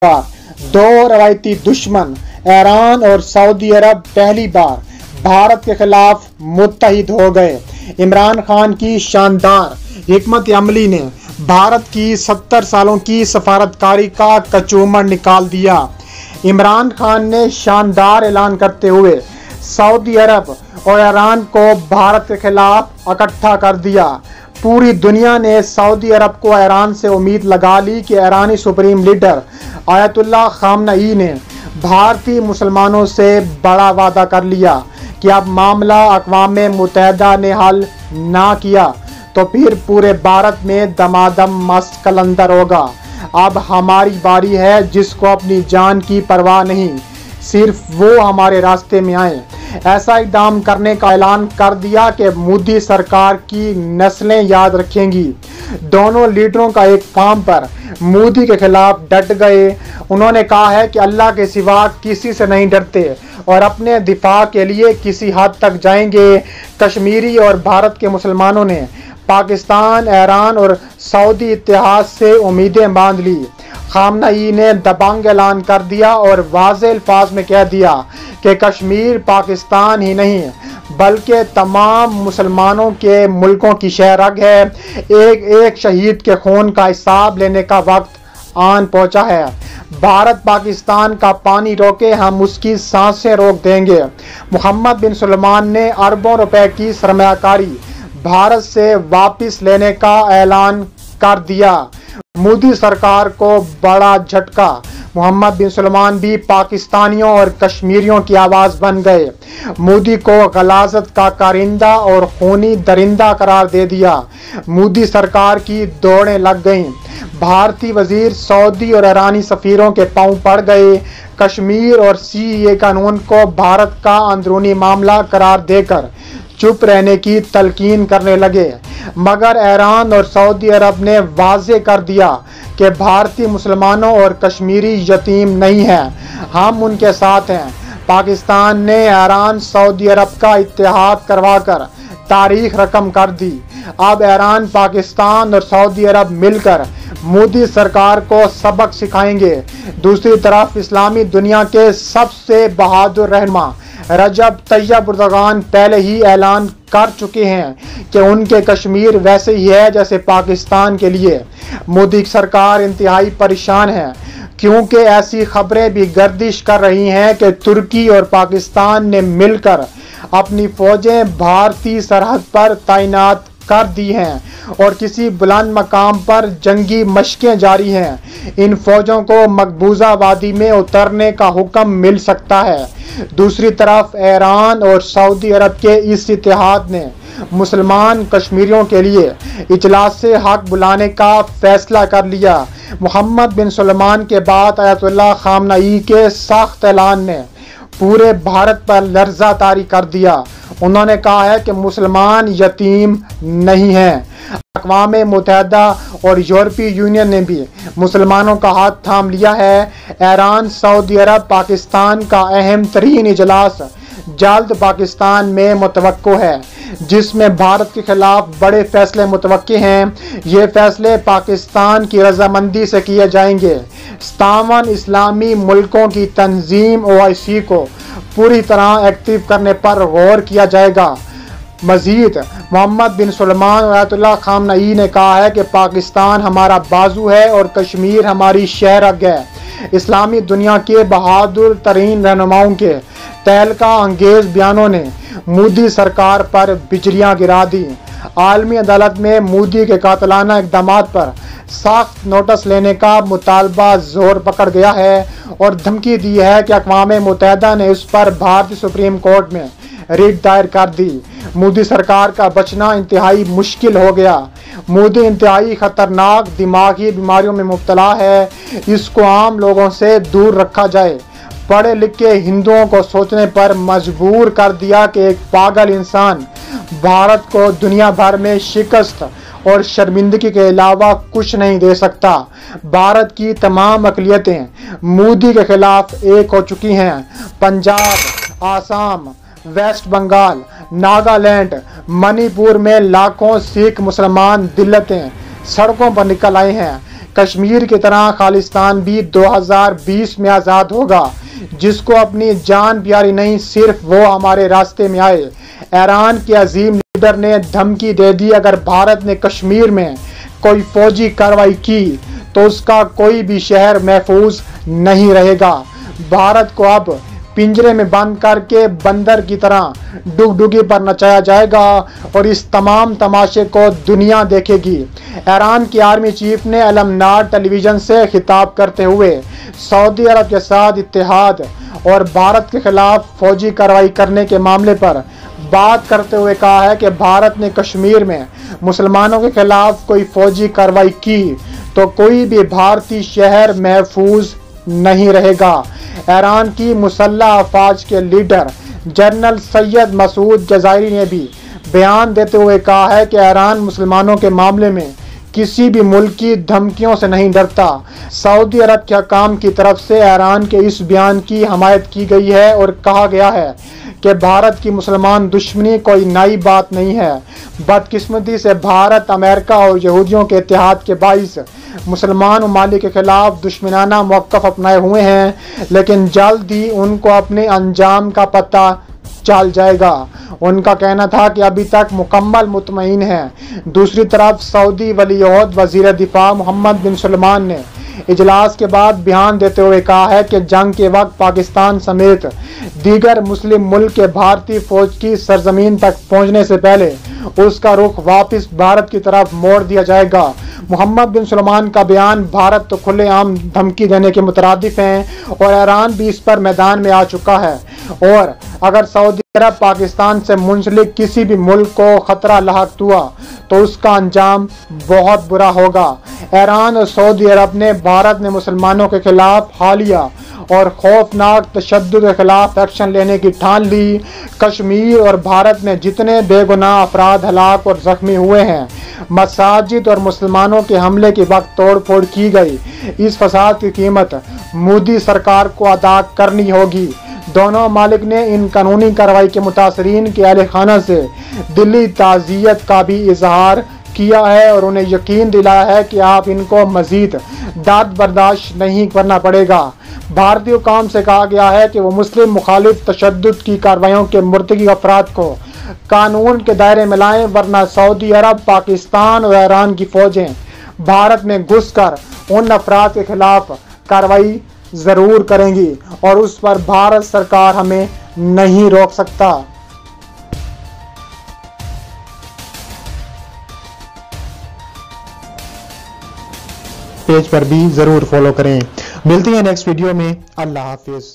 दो रवायती दुश्मन ईरान और सऊदी अरब पहली बार भारत के खिलाफ मुत्तहिद हो गए। इमरान खान की शानदार हिकमत अमली ने भारत की 70 सालों की सफारतकारी का कचूमर निकाल दिया। इमरान खान ने शानदार ऐलान करते हुए सऊदी अरब और ईरान को भारत के खिलाफ इकट्ठा कर दिया। पूरी दुनिया ने सऊदी अरब को ईरान से उम्मीद लगा ली कि ईरानी सुप्रीम लीडर आयतुल्लाह खामनई ने भारतीय मुसलमानों से बड़ा वादा कर लिया कि अब मामला अक़वाम मुत्तहिदा ने हल ना किया तो फिर पूरे भारत में दमादम मस्त कलंदर होगा। अब हमारी बारी है, जिसको अपनी जान की परवाह नहीं, सिर्फ वो हमारे रास्ते में आए। ऐसा इक़दाम करने का ऐलान कर दिया कि मोदी सरकार की नस्लें याद रखेंगी। दोनों लीडरों का एक फार्म पर मोदी के खिलाफ डट गए। उन्होंने कहा है कि अल्लाह के सिवा किसी से नहीं डरते और अपने दिफा के लिए किसी हद तक जाएंगे। कश्मीरी और भारत के मुसलमानों ने पाकिस्तान, ईरान और सऊदी इत्तेहाद से उम्मीदें बांध ली। खामनई ने दबंग ऐलान कर दिया और वाज़ेह अल्फाज में कह दिया कि कश्मीर पाकिस्तान ही नहीं बल्कि तमाम मुसलमानों के मुल्कों की शहरग है। एक एक शहीद के खून का हिसाब लेने का वक्त आन पहुंचा है। भारत पाकिस्तान का पानी रोके, हम उसकी सांसें रोक देंगे। मोहम्मद बिन सलमान ने अरबों रुपए की सरमायाकारी भारत से वापस लेने का ऐलान कर दिया। मोदी सरकार को बड़ा झटका। मोहम्मद बिन सलमान भी पाकिस्तानियों और कश्मीरियों की आवाज़ बन गए। मोदी को गलाजत का कारिंदा और खूनी दरिंदा करार दे दिया। मोदी सरकार की दौड़ें लग गईं। भारतीय वजीर सऊदी और ईरानी सफ़ीरों के पांव पड़ गए। कश्मीर और सीएए कानून को भारत का अंदरूनी मामला करार देकर चुप रहने की तलकीन करने लगे, मगर ईरान और सऊदी अरब ने वाज़ेह कर दिया कि भारतीय मुसलमानों और कश्मीरी यतीम नहीं हैं, हम उनके साथ हैं। पाकिस्तान ने ईरान सऊदी अरब का इत्तेहाद करवाकर तारीख रकम कर दी। अब ईरान, पाकिस्तान और सऊदी अरब मिलकर मोदी सरकार को सबक सिखाएंगे। दूसरी तरफ इस्लामी दुनिया के सबसे बहादुर रहनुमा रजब तैयब एर्दोगान पहले ही ऐलान कर चुके हैं कि उनके कश्मीर वैसे ही है जैसे पाकिस्तान के लिए। मोदी सरकार इंतहाई परेशान है क्योंकि ऐसी खबरें भी गर्दिश कर रही हैं कि तुर्की और पाकिस्तान ने मिलकर अपनी फौजें भारतीय सरहद पर तैनात कर दी हैं और किसी बुलंद मकाम पर जंगी मशकें जारी हैं। इन फौजों को मकबूजा वादी में उतरने का हुक्म मिल सकता है। दूसरी तरफ ईरान और सऊदी अरब के इस इत्तेहाद ने मुसलमान कश्मीरियों के लिए इजलास हक बुलाने का फैसला कर लिया। मोहम्मद बिन सलमान के बाद आयतुल्लाह खामनई के सख्त ऐलान ने पूरे भारत पर लर्जा तारी कर दिया। उन्होंने कहा है कि मुसलमान यतीम नहीं हैं। अक़वाम मुत्तहिदा और यूरोपीय यूनियन ने भी मुसलमानों का हाथ थाम लिया है। ईरान, सऊदी अरब, पाकिस्तान का अहम तरीन इजलास जल्द पाकिस्तान में मुतवक्को है, जिसमें भारत के खिलाफ बड़े फैसले मुतवक्के हैं। ये फैसले पाकिस्तान की रजामंदी से किए जाएंगे। 57 इस्लामी मुल्कों की तंजीम OIC को पूरी तरह एक्टिव करने पर गौर किया जाएगा। मजीद मोहम्मद बिन सलमान और आयतुल्लाह खामनई ने कहा है कि पाकिस्तान हमारा बाजू है और कश्मीर हमारी शहरग है। इस्लामी दुनिया के बहादुर तरीन रहनुमाओं के तहलका अंगेज बयानों ने मोदी सरकार पर बिजलियां गिरा दी। आलमी अदालत में मोदी के कातलाना इक़दामात पर सख्त नोटिस लेने का मुतालबा जोर पकड़ गया है और धमकी दी है कि अक़वाम मुत्तहिदा ने उस पर भारतीय सुप्रीम कोर्ट में रिट दायर कर दी। मोदी सरकार का बचना इंतहाई मुश्किल हो गया। मोदी इंतहाई खतरनाक दिमागी बीमारियों में मुब्तला है। इसको आम लोगों से दूर रखा जाए। पढ़े लिखे हिंदुओं को सोचने पर मजबूर कर दिया कि एक पागल इंसान भारत को दुनिया भर में शिकस्त और शर्मिंदगी के अलावा कुछ नहीं दे सकता। भारत की तमाम अक़लियतें मोदी के खिलाफ एक हो चुकी हैं। पंजाब, आसाम, वेस्ट बंगाल, नागालैंड, मणिपुर में लाखों सिख मुसलमान दिल्लतें सड़कों पर निकल आए हैं। कश्मीर की तरह खालिस्तान भी 2020 में आज़ाद होगा। जिसको अपनी जान प्यारी नहीं, सिर्फ वो हमारे रास्ते में आए। ईरान के अजीम लीडर ने धमकी दे दी, अगर भारत ने कश्मीर में कोई फौजी कार्रवाई की तो उसका कोई भी शहर महफूज नहीं रहेगा। भारत को अब पिंजरे में बंद करके बंदर की तरह डुगडुगी पर नचाया जाएगा और इस तमाम तमाशे को दुनिया देखेगी। ईरान की आर्मी चीफ ने अलमनार टेलीविजन से खिताब करते हुए सऊदी अरब के साथ इत्तेहाद और भारत के खिलाफ फौजी कार्रवाई करने के मामले पर बात करते हुए कहा है कि भारत ने कश्मीर में मुसलमानों के खिलाफ कोई फौजी कार्रवाई की तो कोई भी भारतीय शहर महफूज नहीं रहेगा। ईरान की मुसल्लह अफवाज के लीडर जनरल सैयद मसूद जज़ायरी ने भी बयान देते हुए कहा है कि ईरान मुसलमानों के मामले में किसी भी मुल्क की धमकियों से नहीं डरता। सऊदी अरब के हुकाम की तरफ से ईरान के इस बयान की हमायत की गई है और कहा गया है कि भारत की मुसलमान दुश्मनी कोई नई बात नहीं है। बदकिस्मती से भारत अमेरिका और यहूदियों के इत्तेहाद के बाइस मुसलमान ममालिक के खिलाफ दुश्मनाना मौक़िफ़ अपनाए हुए हैं, लेकिन जल्द ही उनको अपने अंजाम का पता चल जाएगा। उनका कहना था कि अभी तक मुकम्मल मुतमईन है। दूसरी तरफ सऊदी वली-उहद वज़ीर दिफा मोहम्मद बिन सलमान ने इजलास के बाद बयान देते हुए कहा है कि जंग के वक्त पाकिस्तान समेत दीगर मुस्लिम मुल्क के भारतीय फौज की सरजमीन तक पहुंचने से पहले उसका रुख वापस भारत की तरफ मोड़ दिया जाएगा। मोहम्मद बिन सलमान का बयान भारत तो खुलेआम धमकी देने के मुतरादिफ हैं और ईरान भी इस पर मैदान में आ चुका है और अगर सऊदी अरब पाकिस्तान से मुंसलिक किसी भी मुल्क को खतरा लाहक हुआ तो उसका अंजाम बहुत बुरा होगा। ईरान और सऊदी अरब ने भारत में मुसलमानों के खिलाफ हालिया और खौफनाक तशद्दुद के खिलाफ एक्शन लेने की ठान ली। कश्मीर और भारत में जितने बेगुनाह अफराद हलाक और जख्मी हुए हैं, मसाजिद और मुसलमानों के हमले के वक्त तोड़ फोड़ की गई, इस फसाद की कीमत मोदी सरकार को अदा करनी होगी। दोनों मालिक ने इन कानूनी कार्रवाई के मुतासरीन के अहले खाना से दिली ताज़ियत का भी इजहार किया है और उन्हें यकीन दिलाया है कि आप इनको मजीद दर्द बर्दाश्त नहीं करना पड़ेगा। भारतीय हुकाम से कहा गया है कि वो मुस्लिम मुखालिफ तशद्दुद की कार्रवाइयों के मुर्तकब अफराद को कानून के दायरे में लाएं, वरना सऊदी अरब, पाकिस्तान और ईरान की फौजें भारत में घुसकर उन अफराद के खिलाफ कार्रवाई ज़रूर करेंगी और उस पर भारत सरकार हमें नहीं रोक सकता। पेज पर भी ज़रूर फॉलो करें। मिलती हैं नेक्स्ट वीडियो में। अल्लाह हाफिज़।